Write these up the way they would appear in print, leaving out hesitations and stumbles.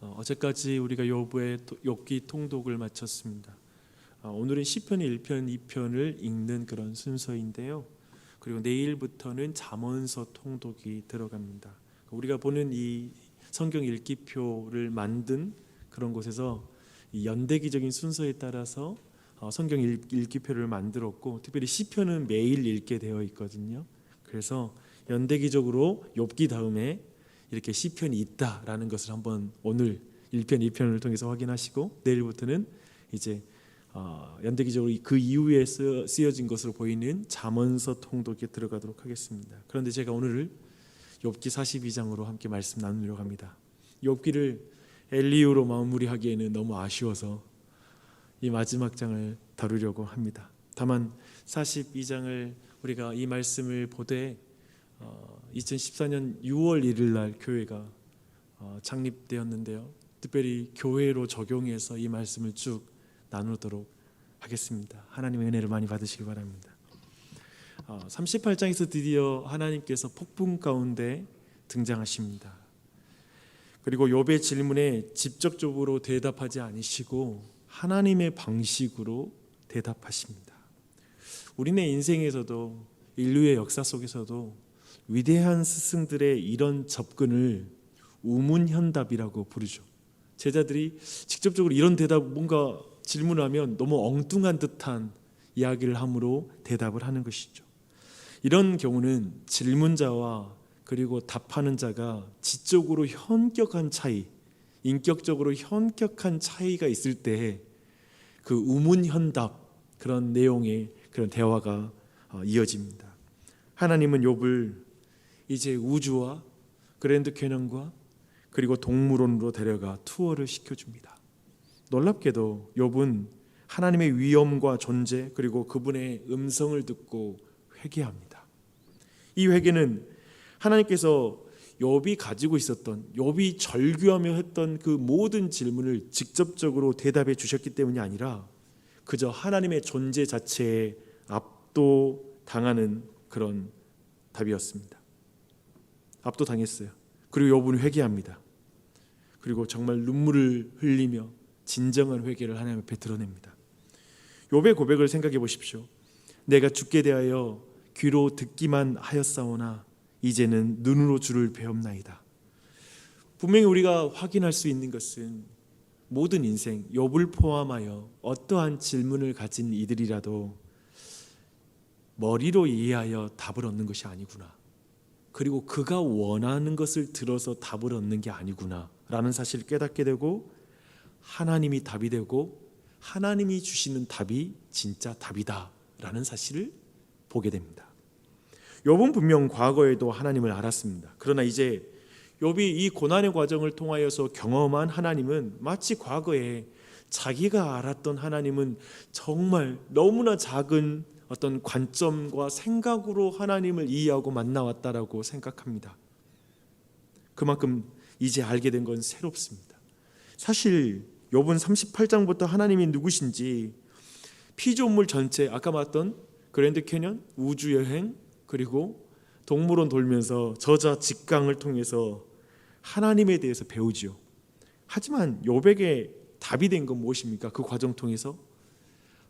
어제까지 우리가 욥의 욥기 통독을 마쳤습니다. 오늘은 시편 1편, 2편을 읽는 그런 순서인데요. 그리고 내일부터는 잠언서 통독이 들어갑니다. 우리가 보는 이 성경 읽기표를 만든 그런 곳에서 이 연대기적인 순서에 따라서 성경 읽기표를 만들었고, 특별히 시편은 매일 읽게 되어 있거든요. 그래서 연대기적으로 욥기 다음에 이렇게 시편이 있다라는 것을 한번 오늘 1편, 2편을 통해서 확인하시고, 내일부터는 이제 연대기적으로 그 이후에 쓰여진 것으로 보이는 잠언서 통독에 들어가도록 하겠습니다. 그런데 제가 오늘 욥기 42장으로 함께 말씀 나누려고 합니다. 욥기를 엘리후로 마무리하기에는 너무 아쉬워서 이 마지막 장을 다루려고 합니다. 다만 42장을 우리가 이 말씀을 보되 2014년 6월 1일 날 교회가 창립되었는데요. 특별히 교회로 적용해서 이 말씀을 쭉 나누도록 하겠습니다. 하나님의 은혜를 많이 받으시기 바랍니다. 38장에서 드디어 하나님께서 폭풍 가운데 등장하십니다. 그리고 욥의 질문에 직접적으로 대답하지 않으시고 하나님의 방식으로 대답하십니다. 우리네 인생에서도, 인류의 역사 속에서도 위대한 스승들의 이런 접근을 우문현답이라고 부르죠. 제자들이 직접적으로 이런 대답, 뭔가 질문하면 너무 엉뚱한 듯한 이야기를 함으로 대답을 하는 것이죠. 이런 경우는 질문자와 그리고 답하는 자가 지적으로 현격한 차이, 인격적으로 현격한 차이가 있을 때 그 우문현답, 그런 내용의 그런 대화가 이어집니다. 하나님은 욥을 이제 우주와 그랜드 캐년과 그리고 동물원으로 데려가 투어를 시켜줍니다. 놀랍게도 욥은 하나님의 위엄과 존재, 그리고 그분의 음성을 듣고 회개합니다. 이 회개는 하나님께서 욥이 가지고 있었던, 욥이 절규하며 했던 그 모든 질문을 직접적으로 대답해 주셨기 때문이 아니라 그저 하나님의 존재 자체에 압도당하는 그런 답이었습니다. 압도당했어요. 그리고 욥은 회개합니다. 그리고 정말 눈물을 흘리며 진정한 회개를 하나님 앞에 드러냅니다. 욥의 고백을 생각해 보십시오. 내가 주께 대하여 귀로 듣기만 하였사오나 이제는 눈으로 주를 배옵나이다. 분명히 우리가 확인할 수 있는 것은 모든 인생, 욥을 포함하여 어떠한 질문을 가진 이들이라도 머리로 이해하여 답을 얻는 것이 아니구나, 그리고 그가 원하는 것을 들어서 답을 얻는 게 아니구나 라는 사실을 깨닫게 되고, 하나님이 답이 되고 하나님이 주시는 답이 진짜 답이다 라는 사실을 보게 됩니다. 욥은 분명 과거에도 하나님을 알았습니다. 그러나 이제 욥이 이 고난의 과정을 통하여서 경험한 하나님은 마치 과거에 자기가 알았던 하나님은 정말 너무나 작은 어떤 관점과 생각으로 하나님을 이해하고 만나왔다라고 생각합니다. 그만큼 이제 알게 된 건 새롭습니다. 사실 욥은 38장부터 하나님이 누구신지 피조물 전체, 아까 봤던 그랜드 캐년, 우주여행, 그리고 동물원 돌면서 저자 직강을 통해서 하나님에 대해서 배우지요. 하지만 욥에게 답이 된 건 무엇입니까? 그 과정 통해서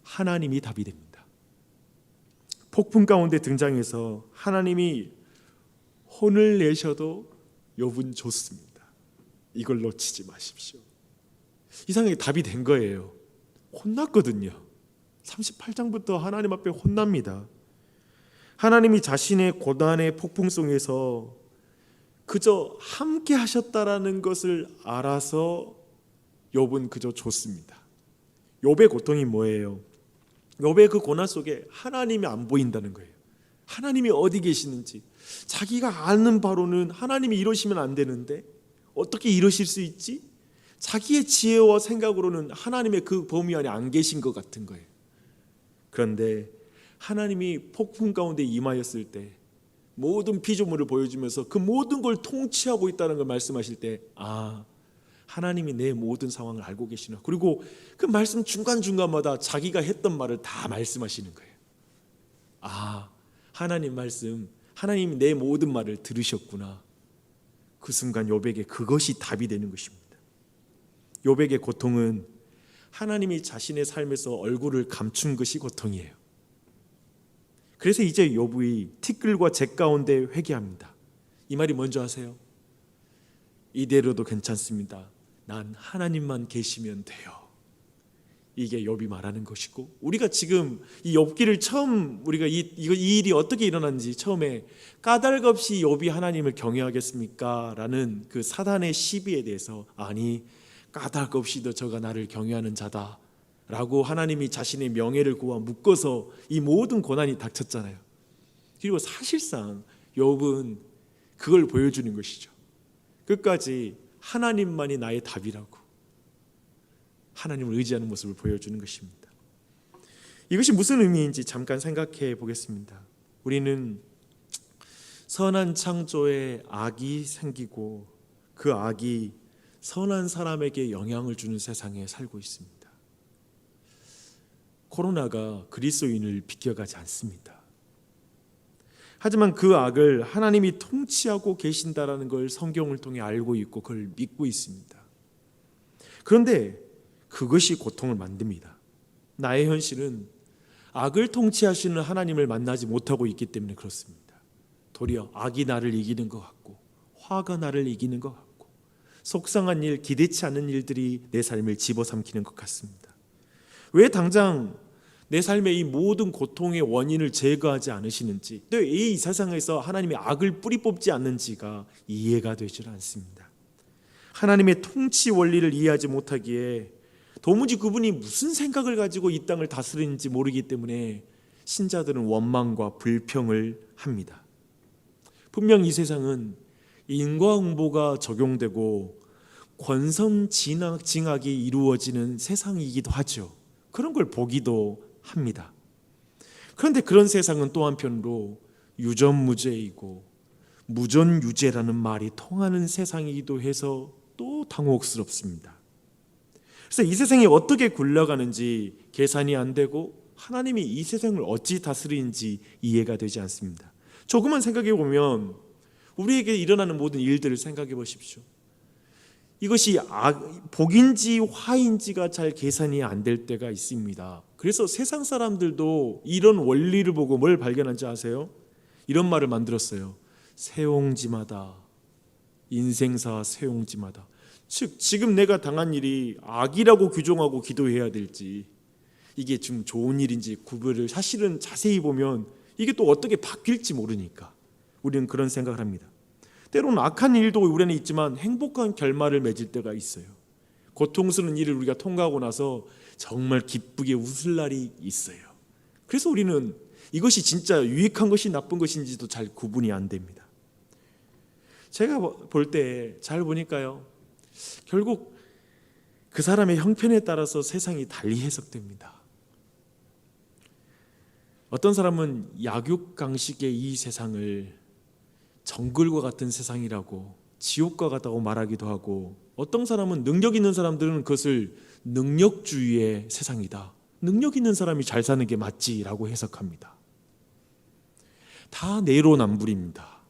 하나님이 답이 됩니다. 폭풍 가운데 등장해서 하나님이 혼을 내셔도 욥은 좋습니다. 이걸 놓치지 마십시오. 이상하게 답이 된 거예요. 혼났거든요. 38장부터 하나님 앞에 혼납니다. 하나님이 자신의 고난의 폭풍 속에서 그저 함께 하셨다라는 것을 알아서 욥은 그저 좋습니다. 욥의 고통이 뭐예요? 욥의 그 고난 속에 하나님이 안 보인다는 거예요. 하나님이 어디 계시는지, 자기가 아는 바로는 하나님이 이러시면 안 되는데 어떻게 이러실 수 있지? 자기의 지혜와 생각으로는 하나님의 그 범위 안에 안 계신 것 같은 거예요. 그런데 하나님이 폭풍 가운데 임하였을 때 모든 피조물을 보여주면서 그 모든 걸 통치하고 있다는 걸 말씀하실 때, 아, 하나님이 내 모든 상황을 알고 계시나. 그리고 그 말씀 중간중간마다 자기가 했던 말을 다 말씀하시는 거예요. 아, 하나님 말씀, 하나님이 내 모든 말을 들으셨구나. 그 순간 욥에게 그것이 답이 되는 것입니다. 욥에게 고통은 하나님이 자신의 삶에서 얼굴을 감춘 것이 고통이에요. 그래서 이제 욥이 티끌과 재 가운데 회개합니다. 이 말이 뭔지 아세요? 이대로도 괜찮습니다. 난 하나님만 계시면 돼요. 이게 욥이 말하는 것이고, 우리가 지금 이 욥기를 처음 우리가 이 일이 어떻게 일어났는지 처음에 까닭없이 욥이 하나님을 경외하겠습니까? 라는 그 사단의 시비에 대해서, 아니 까닭없이도 저가 나를 경외하는 자다 라고 하나님이 자신의 명예를 구하 묶어서 이 모든 고난이 닥쳤잖아요. 그리고 사실상 욥은 그걸 보여주는 것이죠. 끝까지 하나님만이 나의 답이라고 하나님을 의지하는 모습을 보여주는 것입니다. 이것이 무슨 의미인지 잠깐 생각해 보겠습니다. 우리는 선한 창조에 악이 생기고 그 악이 선한 사람에게 영향을 주는 세상에 살고 있습니다. 코로나가 그리스도인을 비껴가지 않습니다. 하지만 그 악을 하나님이 통치하고 계신다라는 걸 성경을 통해 알고 있고 그걸 믿고 있습니다. 그런데 그것이 고통을 만듭니다. 나의 현실은 악을 통치하시는 하나님을 만나지 못하고 있기 때문에 그렇습니다. 도리어 악이 나를 이기는 것 같고 화가 나를 이기는 것 같고 속상한 일, 기대치 않은 일들이 내 삶을 집어삼키는 것 같습니다. 왜 당장 내 삶의 이 모든 고통의 원인을 제거하지 않으시는지, 또 이 세상에서 하나님이 악을 뿌리 뽑지 않는지가 이해가 되질 않습니다. 하나님의 통치 원리를 이해하지 못하기에 도무지 그분이 무슨 생각을 가지고 이 땅을 다스리는지 모르기 때문에 신자들은 원망과 불평을 합니다. 분명 이 세상은 인과응보가 적용되고 권선징악이 이루어지는 세상이기도 하죠. 그런 걸 보기도 합니다. 그런데 그런 세상은 또 한편으로 유전무죄이고 무전유죄라는 말이 통하는 세상이기도 해서 또 당혹스럽습니다. 그래서 이 세상이 어떻게 굴러가는지 계산이 안 되고 하나님이 이 세상을 어찌 다스리는지 이해가 되지 않습니다. 조금만 생각해 보면 우리에게 일어나는 모든 일들을 생각해 보십시오. 이것이 복인지 화인지가 잘 계산이 안 될 때가 있습니다. 그래서 세상 사람들도 이런 원리를 보고 뭘 발견한지 아세요? 이런 말을 만들었어요. 세옹지마다, 인생사 세옹지마다. 즉 지금 내가 당한 일이 악이라고 규정하고 기도해야 될지 이게 좀 좋은 일인지 구별을 사실은 자세히 보면 이게 또 어떻게 바뀔지 모르니까 우리는 그런 생각을 합니다. 때로는 악한 일도 우리 안에 있지만 행복한 결말을 맺을 때가 있어요. 고통스러운 일을 우리가 통과하고 나서 정말 기쁘게 웃을 날이 있어요. 그래서 우리는 이것이 진짜 유익한 것이 나쁜 것인지도 잘 구분이 안 됩니다. 제가 볼 때 잘 보니까요, 결국 그 사람의 형편에 따라서 세상이 달리 해석됩니다. 어떤 사람은 약육강식의 이 세상을 정글과 같은 세상이라고, 지옥과 같다고 말하기도 하고, 어떤 사람은 능력 있는 사람들은 그것을 능력주의의 세상이다, 능력 있는 사람이 잘 사는 게 맞지라고 해석합니다. 다 내로남불입니다.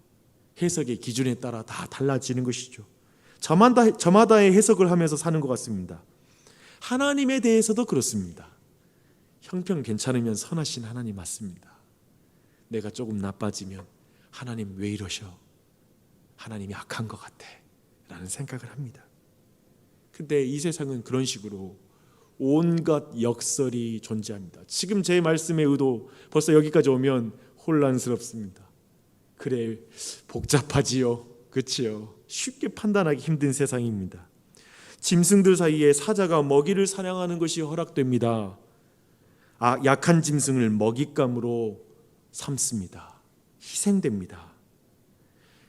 해석의 기준에 따라 다 달라지는 것이죠. 저마다의 해석을 하면서 사는 것 같습니다. 하나님에 대해서도 그렇습니다. 형편 괜찮으면 선하신 하나님 맞습니다. 내가 조금 나빠지면 하나님 왜 이러셔? 하나님이 악한 것 같아 라는 생각을 합니다. 근데 이 세상은 그런 식으로 온갖 역설이 존재합니다. 지금 제 말씀의 의도 벌써 여기까지 오면 혼란스럽습니다. 그래, 복잡하지요. 그렇지요. 쉽게 판단하기 힘든 세상입니다. 짐승들 사이에 사자가 먹이를 사냥하는 것이 허락됩니다. 약한 짐승을 먹잇감으로 삼습니다. 희생됩니다.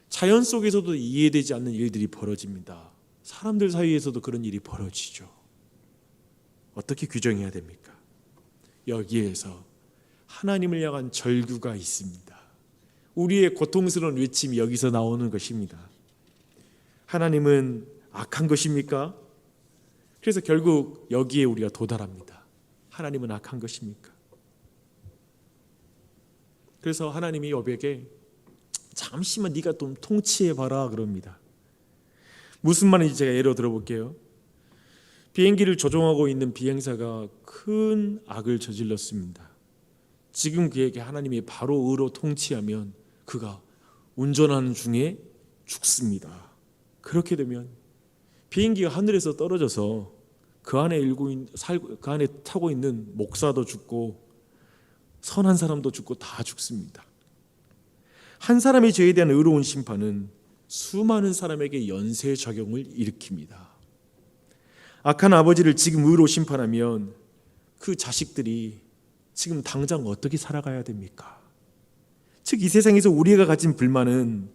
자연 속에서도 이해되지 않는 일들이 벌어집니다. 사람들 사이에서도 그런 일이 벌어지죠. 어떻게 규정해야 됩니까? 여기에서 하나님을 향한 절규가 있습니다. 우리의 고통스러운 외침이 여기서 나오는 것입니다. 하나님은 악한 것입니까? 그래서 결국 여기에 우리가 도달합니다. 하나님은 악한 것입니까? 그래서 하나님이 욥에게 잠시만 네가 좀 통치해봐라 그럽니다. 무슨 말인지 제가 예로 들어볼게요. 비행기를 조종하고 있는 비행사가 큰 악을 저질렀습니다. 지금 그에게 하나님이 바로 의로 통치하면 그가 운전하는 중에 죽습니다. 그렇게 되면 비행기가 하늘에서 떨어져서 그 안에 타고 있는 목사도 죽고 선한 사람도 죽고 다 죽습니다. 한 사람의 죄에 대한 의로운 심판은 수많은 사람에게 연쇄작용을 일으킵니다. 악한 아버지를 지금 의로 심판하면 그 자식들이 지금 당장 어떻게 살아가야 됩니까? 즉 이 세상에서 우리가 가진 불만은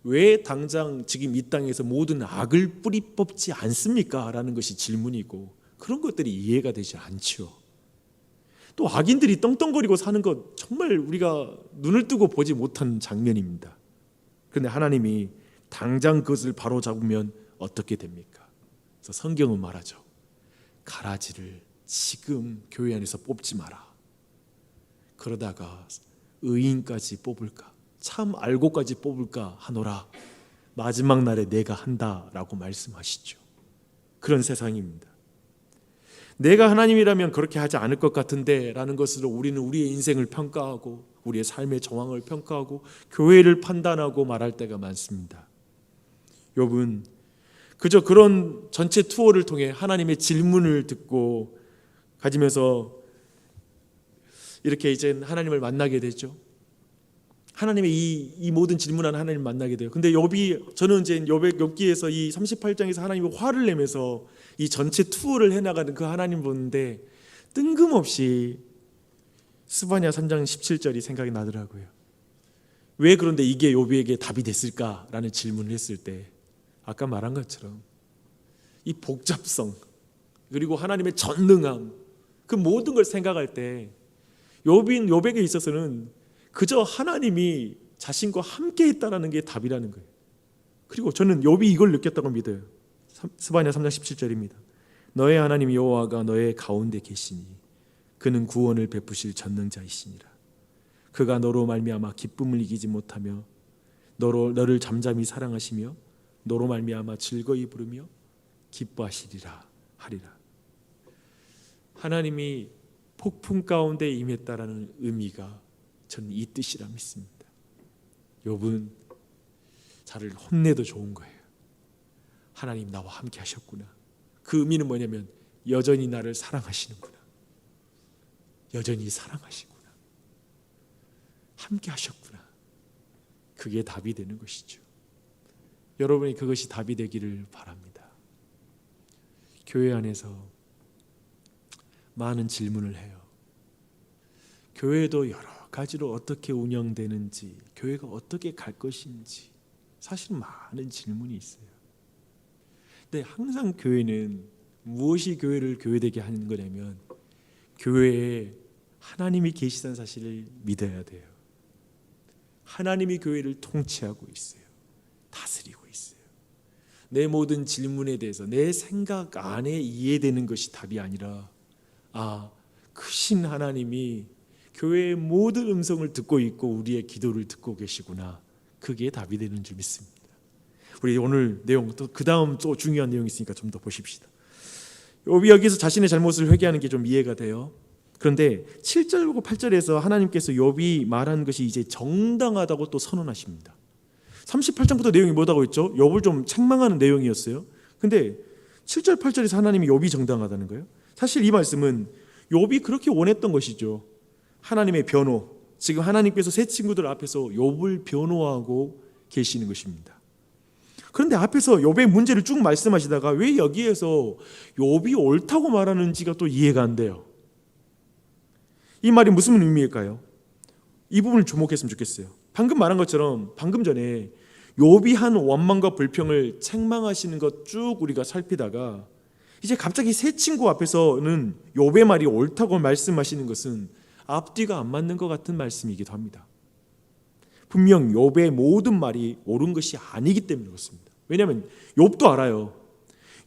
왜 당장 지금 이 땅에서 모든 악을 뿌리 뽑지 않습니까? 라는 것이 질문이고 그런 것들이 이해가 되지 않죠. 또 악인들이 떵떵거리고 사는 것 정말 우리가 눈을 뜨고 보지 못한 장면입니다. 그런데 하나님이 당장 그것을 바로잡으면 어떻게 됩니까? 그래서 성경은 말하죠. 가라지를 지금 교회 안에서 뽑지 마라. 그러다가 의인까지 뽑을까? 참 알고까지 뽑을까 하노라. 마지막 날에 내가 한다라고 말씀하시죠. 그런 세상입니다. 내가 하나님이라면 그렇게 하지 않을 것 같은데 라는 것으로 우리는 우리의 인생을 평가하고 우리의 삶의 정황을 평가하고 교회를 판단하고 말할 때가 많습니다. 욥은 그저 그런 전체 투어를 통해 하나님의 질문을 듣고 가지면서 이렇게 이제 하나님을 만나게 되죠. 하나님의 이 모든 질문하는 하나님을 만나게 돼요. 근데 저는 이제 욥기에서 이 38장에서 하나님이 화를 내면서 이 전체 투어를 해나가는 그 하나님 보는데 뜬금없이 스바냐 3장 17절이 생각이 나더라고요. 왜 그런데 이게 욥에게 답이 됐을까라는 질문을 했을 때 아까 말한 것처럼 이 복잡성 그리고 하나님의 전능함 그 모든 걸 생각할 때 욥에게 있어서는 그저 하나님이 자신과 함께 했다는 게 답이라는 거예요. 그리고 저는 욥이 이걸 느꼈다고 믿어요. 스바냐 3장 17절입니다. 너의 하나님 여호와가 너의 가운데 계시니 그는 구원을 베푸실 전능자이시니라. 그가 너로 말미암아 기쁨을 이기지 못하며 너를 잠잠히 사랑하시며 너로 말미암아 즐거이 부르며 기뻐하시리라 하리라. 하나님이 폭풍 가운데 임했다라는 의미가 저는 이 뜻이라 믿습니다. 욥은 자를 혼내도 좋은 거예요. 하나님 나와 함께 하셨구나. 그 의미는 뭐냐면 여전히 나를 사랑하시는구나. 여전히 사랑하시구나. 함께 하셨구나. 그게 답이 되는 것이죠. 여러분이 그것이 답이 되기를 바랍니다. 교회 안에서 많은 질문을 해요. 교회도 여러 가지로 어떻게 운영되는지, 교회가 어떻게 갈 것인지 사실 많은 질문이 있어요. 근데 항상 교회는 무엇이 교회를 교회되게 하는 거냐면 교회에 하나님이 계시다는 사실을 믿어야 돼요. 하나님이 교회를 통치하고 있어요. 다스리고 있어요. 내 모든 질문에 대해서 내 생각 안에 이해되는 것이 답이 아니라 크신 하나님이 교회의 모든 음성을 듣고 있고 우리의 기도를 듣고 계시구나. 그게 답이 되는 줄 믿습니다. 우리 오늘 내용 또 그 다음 또 중요한 내용이 있으니까 좀 더 보십시다. 욥이 여기서 자신의 잘못을 회개하는 게 좀 이해가 돼요. 그런데 7절과 8절에서 하나님께서 욥이 말한 것이 이제 정당하다고 또 선언하십니다. 38장부터 내용이 뭐라고 했죠? 욥을 좀 책망하는 내용이었어요. 근데 7절 8절에서 하나님이 욥이 정당하다는 거예요. 사실 이 말씀은 욥이 그렇게 원했던 것이죠. 하나님의 변호, 지금 하나님께서 새 친구들 앞에서 욥을 변호하고 계시는 것입니다. 그런데 앞에서 욥의 문제를 쭉 말씀하시다가 왜 여기에서 욥이 옳다고 말하는지가 또 이해가 안 돼요. 이 말이 무슨 의미일까요? 이 부분을 주목했으면 좋겠어요. 방금 말한 것처럼 방금 전에 욥이 한 원망과 불평을 책망하시는 것 쭉 우리가 살피다가 이제 갑자기 새 친구 앞에서는 욥의 말이 옳다고 말씀하시는 것은 앞뒤가 안 맞는 것 같은 말씀이기도 합니다. 분명 욥의 모든 말이 옳은 것이 아니기 때문에 그렇습니다. 왜냐하면 욥도 알아요.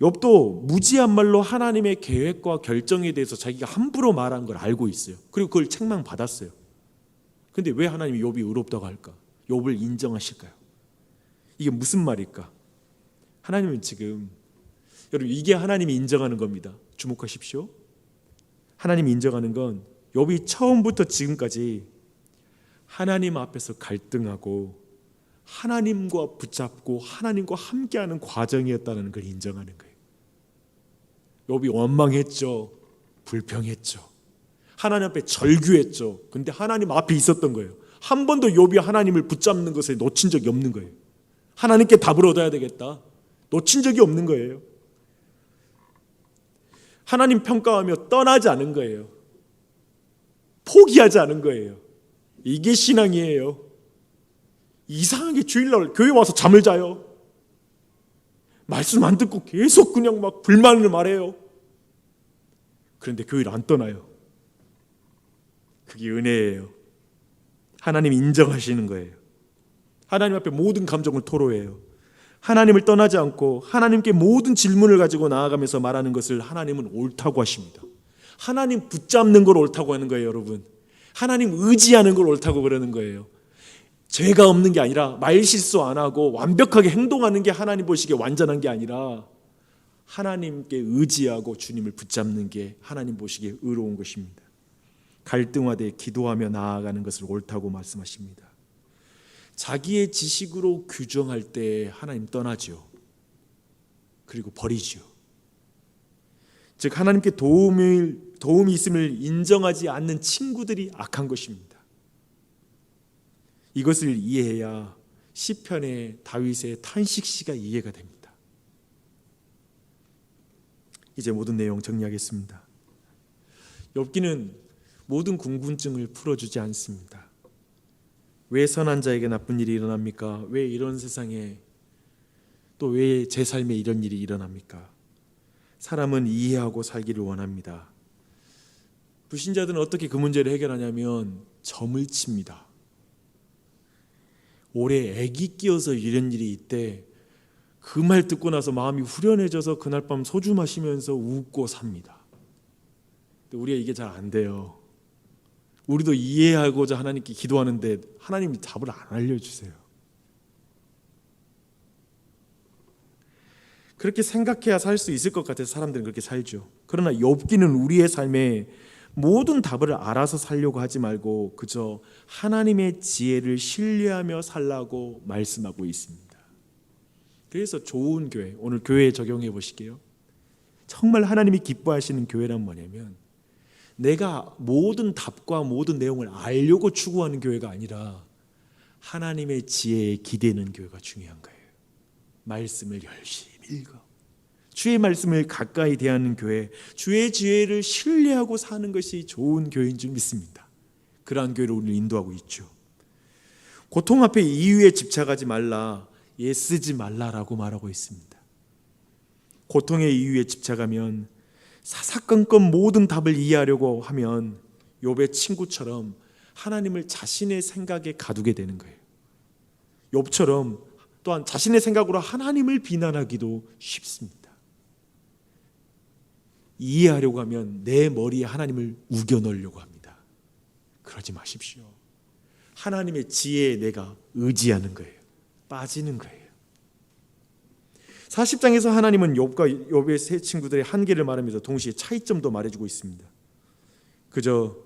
욥도 무지한 말로 하나님의 계획과 결정에 대해서 자기가 함부로 말한 걸 알고 있어요. 그리고 그걸 책망받았어요. 근데 왜 하나님이 욥이 의롭다고 할까? 욥을 인정하실까요? 이게 무슨 말일까? 하나님은 지금, 여러분, 이게 하나님이 인정하는 겁니다. 주목하십시오. 하나님이 인정하는 건 욥이 처음부터 지금까지 하나님 앞에서 갈등하고 하나님과 붙잡고 하나님과 함께하는 과정이었다는 걸 인정하는 거예요. 욥이 원망했죠. 불평했죠. 하나님 앞에 절규했죠. 근데 하나님 앞에 있었던 거예요. 한 번도 욥이 하나님을 붙잡는 것에 놓친 적이 없는 거예요. 하나님께 답을 얻어야 되겠다. 놓친 적이 없는 거예요. 하나님 평가하며 떠나지 않은 거예요. 포기하지 않은 거예요. 이게 신앙이에요. 이상하게 주일날 교회 와서 잠을 자요. 말씀 안 듣고 계속 그냥 막 불만을 말해요. 그런데 교회를 안 떠나요. 그게 은혜예요. 하나님 인정하시는 거예요. 하나님 앞에 모든 감정을 토로해요. 하나님을 떠나지 않고 하나님께 모든 질문을 가지고 나아가면서 말하는 것을 하나님은 옳다고 하십니다. 하나님 붙잡는 걸 옳다고 하는 거예요, 여러분. 하나님 의지하는 걸 옳다고 그러는 거예요. 죄가 없는 게 아니라 말실수 안 하고 완벽하게 행동하는 게 하나님 보시기에 완전한 게 아니라 하나님께 의지하고 주님을 붙잡는 게 하나님 보시기에 의로운 것입니다. 갈등화돼 기도하며 나아가는 것을 옳다고 말씀하십니다. 자기의 지식으로 규정할 때 하나님 떠나죠. 그리고 버리죠. 즉 하나님께 도움이 있음을 인정하지 않는 친구들이 악한 것입니다. 이것을 이해해야 시편의 다윗의 탄식시가 이해가 됩니다. 이제 모든 내용 정리하겠습니다. 욥기는 모든 궁금증을 풀어주지 않습니다. 왜 선한 자에게 나쁜 일이 일어납니까? 왜 이런 세상에, 또 왜 제 삶에 이런 일이 일어납니까? 사람은 이해하고 살기를 원합니다. 불신자들은 어떻게 그 문제를 해결하냐면 점을 칩니다. 올해 애기 끼어서 이런 일이 있대. 그 말 듣고 나서 마음이 후련해져서 그날 밤 소주 마시면서 웃고 삽니다. 근데 우리가 이게 잘 안 돼요. 우리도 이해하고자 하나님께 기도하는데 하나님이 답을 안 알려주세요. 그렇게 생각해야 살 수 있을 것 같아서 사람들은 그렇게 살죠. 그러나 욥기는 우리의 삶에 모든 답을 알아서 살려고 하지 말고 그저 하나님의 지혜를 신뢰하며 살라고 말씀하고 있습니다. 그래서 좋은 교회, 오늘 교회에 적용해 보실게요. 정말 하나님이 기뻐하시는 교회란 뭐냐면 내가 모든 답과 모든 내용을 알려고 추구하는 교회가 아니라 하나님의 지혜에 기대는 교회가 중요한 거예요. 말씀을 열심히 읽어, 주의 말씀을 가까이 대하는 교회, 주의 지혜를 신뢰하고 사는 것이 좋은 교회인 줄 믿습니다. 그러한 교회를 우리를 인도하고 있죠. 고통 앞에 이유에 집착하지 말라, 애쓰지 말라라고 말하고 있습니다. 고통의 이유에 집착하면 사사건건 모든 답을 이해하려고 하면 욥의 친구처럼 하나님을 자신의 생각에 가두게 되는 거예요. 욥처럼 또한 자신의 생각으로 하나님을 비난하기도 쉽습니다. 이해하려고 하면 내 머리에 하나님을 우겨 넣으려고 합니다. 그러지 마십시오. 하나님의 지혜에 내가 의지하는 거예요. 빠지는 거예요. 40장에서 하나님은 욥과 욥의 세 친구들의 한계를 말하면서 동시에 차이점도 말해주고 있습니다. 그저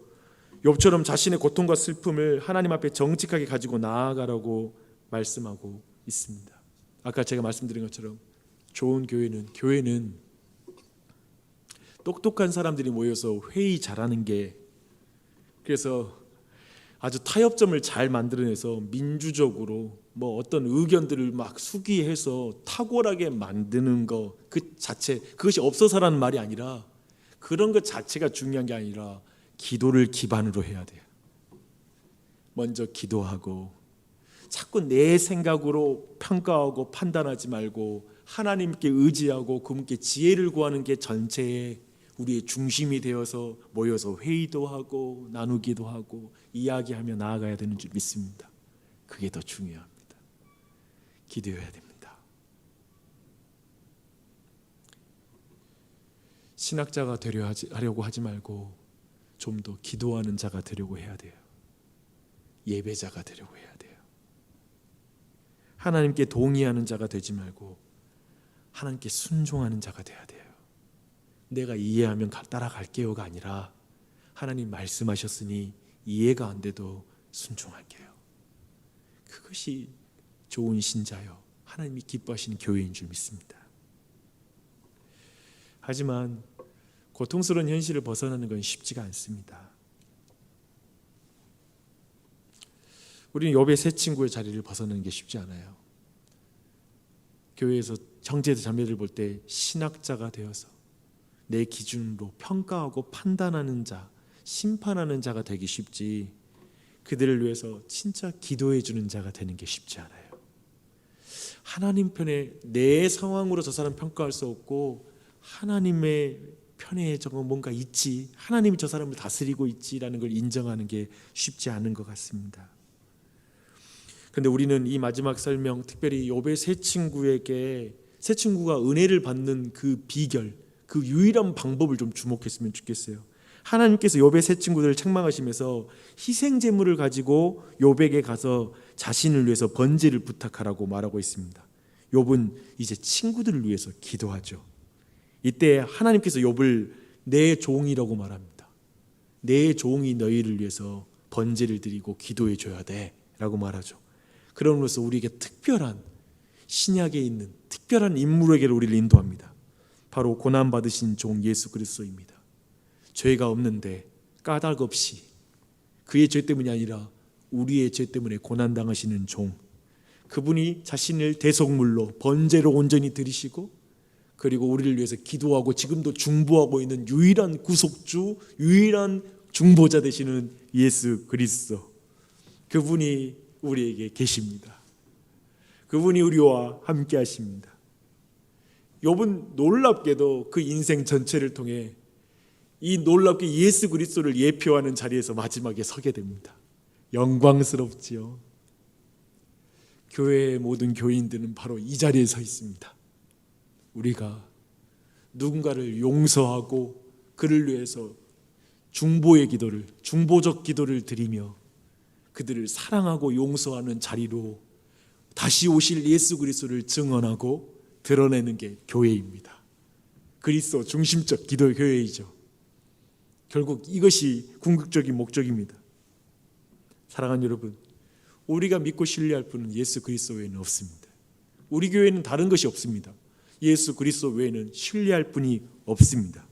욥처럼 자신의 고통과 슬픔을 하나님 앞에 정직하게 가지고 나아가라고 말씀하고 있습니다. 아까 제가 말씀드린 것처럼 좋은 교회는 똑똑한 사람들이 모여서 회의 잘하는 게, 그래서 아주 타협점을 잘 만들어내서 민주적으로 뭐 어떤 의견들을 막 수기해서 탁월하게 만드는 거 그 자체, 그것이 없어서라는 말이 아니라 그런 것 자체가 중요한 게 아니라 기도를 기반으로 해야 돼요. 먼저 기도하고 자꾸 내 생각으로 평가하고 판단하지 말고 하나님께 의지하고 그분께 지혜를 구하는 게 전체의 우리의 중심이 되어서 모여서 회의도 하고 나누기도 하고 이야기하며 나아가야 되는 줄 믿습니다. 그게 더 중요합니다. 기도해야 됩니다. 신학자가 하려고 하지 말고 좀 더 기도하는 자가 되려고 해야 돼요. 예배자가 되려고 해야 돼요. 하나님께 동의하는 자가 되지 말고 하나님께 순종하는 자가 돼야 돼요. 내가 이해하면 따라갈게요가 아니라 하나님 말씀하셨으니 이해가 안 돼도 순종할게요. 그것이 좋은 신자요, 하나님이 기뻐하시는 교회인 줄 믿습니다. 하지만 고통스러운 현실을 벗어나는 건 쉽지가 않습니다. 우리는 욥의 세 친구의 자리를 벗어나는 게 쉽지 않아요. 교회에서 형제들 자매들 볼 때 신학자가 되어서 내 기준으로 평가하고 판단하는 자, 심판하는 자가 되기 쉽지, 그들을 위해서 진짜 기도해 주는 자가 되는 게 쉽지 않아요. 하나님 편에 내 상황으로 저 사람 평가할 수 없고 하나님의 편에 저거 뭔가 있지, 하나님이 저 사람을 다스리고 있지라는 걸 인정하는 게 쉽지 않은 것 같습니다. 그런데 우리는 이 마지막 설명, 특별히 욥의 세 친구에게, 세 친구가 은혜를 받는 그 비결, 그 유일한 방법을 좀 주목했으면 좋겠어요. 하나님께서 욥의 세 친구들을 책망하시면서 희생 제물을 가지고 욥에게 가서 자신을 위해서 번제를 부탁하라고 말하고 있습니다. 욥은 이제 친구들을 위해서 기도하죠. 이때 하나님께서 욥을 내 종이라고 말합니다. 내 종이 너희를 위해서 번제를 드리고 기도해 줘야 돼 라고 말하죠. 그럼으로써 우리에게 특별한, 신약에 있는 특별한 인물에게로 우리를 인도합니다. 바로 고난받으신 종 예수 그리스도입니다. 죄가 없는데 까닭 없이, 그의 죄 때문이 아니라 우리의 죄 때문에 고난당하시는 종, 그분이 자신을 대속물로 번제로 온전히 드리시고, 그리고 우리를 위해서 기도하고 지금도 중보하고 있는 유일한 구속주, 유일한 중보자 되시는 예수 그리스도, 그분이 우리에게 계십니다. 그분이 우리와 함께 하십니다. 욥은 놀랍게도 그 인생 전체를 통해 이 놀랍게 예수 그리스도를 예표하는 자리에서 마지막에 서게 됩니다. 영광스럽지요. 교회의 모든 교인들은 바로 이 자리에 서 있습니다. 우리가 누군가를 용서하고 그를 위해서 중보의 기도를, 중보적 기도를 드리며 그들을 사랑하고 용서하는 자리로 다시 오실 예수 그리스도를 증언하고 드러내는 게 교회입니다. 그리스도 중심적 기도 교회이죠. 결국 이것이 궁극적인 목적입니다. 사랑하는 여러분, 우리가 믿고 신뢰할 분은 예수 그리스도 외에는 없습니다. 우리 교회는 다른 것이 없습니다. 예수 그리스도 외에는 신뢰할 분이 없습니다.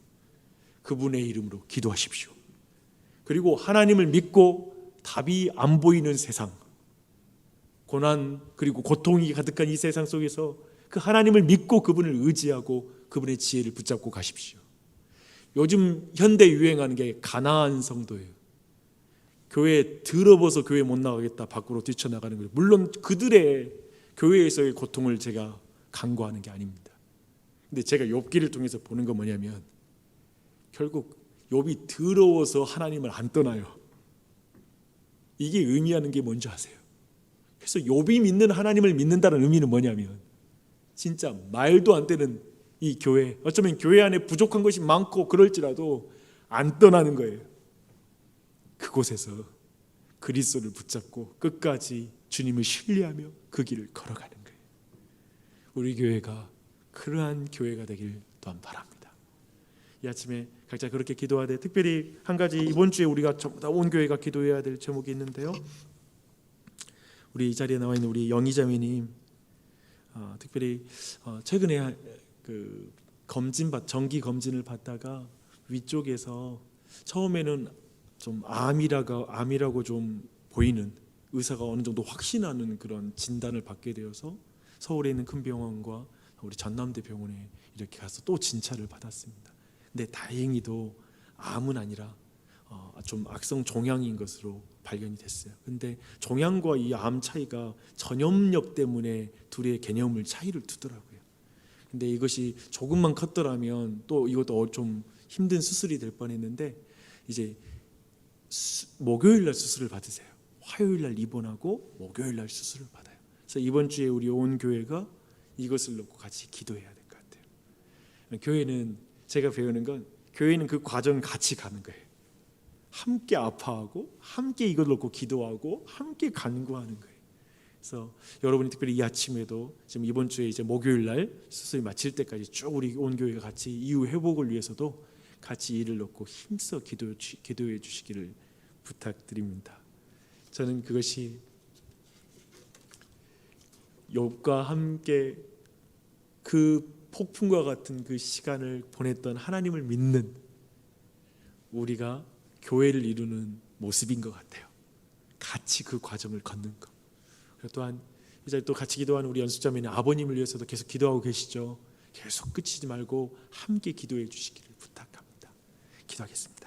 그분의 이름으로 기도하십시오. 그리고 하나님을 믿고 답이 안 보이는 세상, 고난 그리고 고통이 가득한 이 세상 속에서 그 하나님을 믿고 그분을 의지하고 그분의 지혜를 붙잡고 가십시오. 요즘 현대 유행하는 게 가난한 성도예요. 교회에 들어버서 교회 못 나가겠다 밖으로 뛰쳐나가는 거예요. 물론 그들의 교회에서의 고통을 제가 간과하는 게 아닙니다. 근데 제가 욥기를 통해서 보는 건 뭐냐면, 결국 욥이 더러워서 하나님을 안 떠나요. 이게 의미하는 게 뭔지 아세요? 그래서 욥이 믿는 하나님을 믿는다는 의미는 뭐냐면, 진짜 말도 안 되는 이 교회, 어쩌면 교회 안에 부족한 것이 많고 그럴지라도 안 떠나는 거예요. 그곳에서 그리스도를 붙잡고 끝까지 주님을 신뢰하며 그 길을 걸어가는 거예요. 우리 교회가 그러한 교회가 되길 또한 바랍니다. 이 아침에 각자 그렇게 기도하되, 특별히 한 가지 이번 주에 우리가 전부 다 온 교회가 기도해야 될 제목이 있는데요. 우리 이 자리에 나와 있는 우리 영희자매님, 특별히 최근에 그 정기 검진을 받다가 위쪽에서 처음에는 좀 암이라고 좀 보이는, 의사가 어느 정도 확신하는 그런 진단을 받게 되어서 서울에 있는 큰 병원과 우리 전남대 병원에 이렇게 가서 또 진찰을 받았습니다. 근데 다행히도 암은 아니라 좀 악성 종양인 것으로 발견이 됐어요. 근데 종양과 이 암 차이가 전염력 때문에 둘의 개념을 차이를 두더라고요. 근데 이것이 조금만 컸더라면 또 이것도 좀 힘든 수술이 될 뻔했는데, 이제 목요일 날 수술을 받으세요. 화요일 날 입원하고 목요일 날 수술을 받아요. 그래서 이번 주에 우리 온 교회가 이것을 놓고 같이 기도해야 될 것 같아요. 교회는, 제가 배우는 건, 교회는 그 과정 같이 가는 거예요. 함께 아파하고 함께 이걸 놓고 기도하고 함께 간구하는 거예요. 그래서 여러분이 특별히 이 아침에도 지금 이번 주에 이제 목요일 날 수술이 마칠 때까지 쭉 우리 온 교회가 같이 이후 회복을 위해서도 같이 이를 넣고 힘써 기도해 주시기를 부탁드립니다. 저는 그것이 욥과 함께 그 폭풍과 같은 그 시간을 보냈던 하나님을 믿는 우리가 교회를 이루는 모습인 것 같아요. 같이 그 과정을 걷는 것. 그리고 또한 이제 또 같이 기도하는 우리 연습자매는 아버님을 위해서도 계속 기도하고 계시죠. 계속 끝이지 말고 함께 기도해 주시기를 부탁합니다. 기도하겠습니다.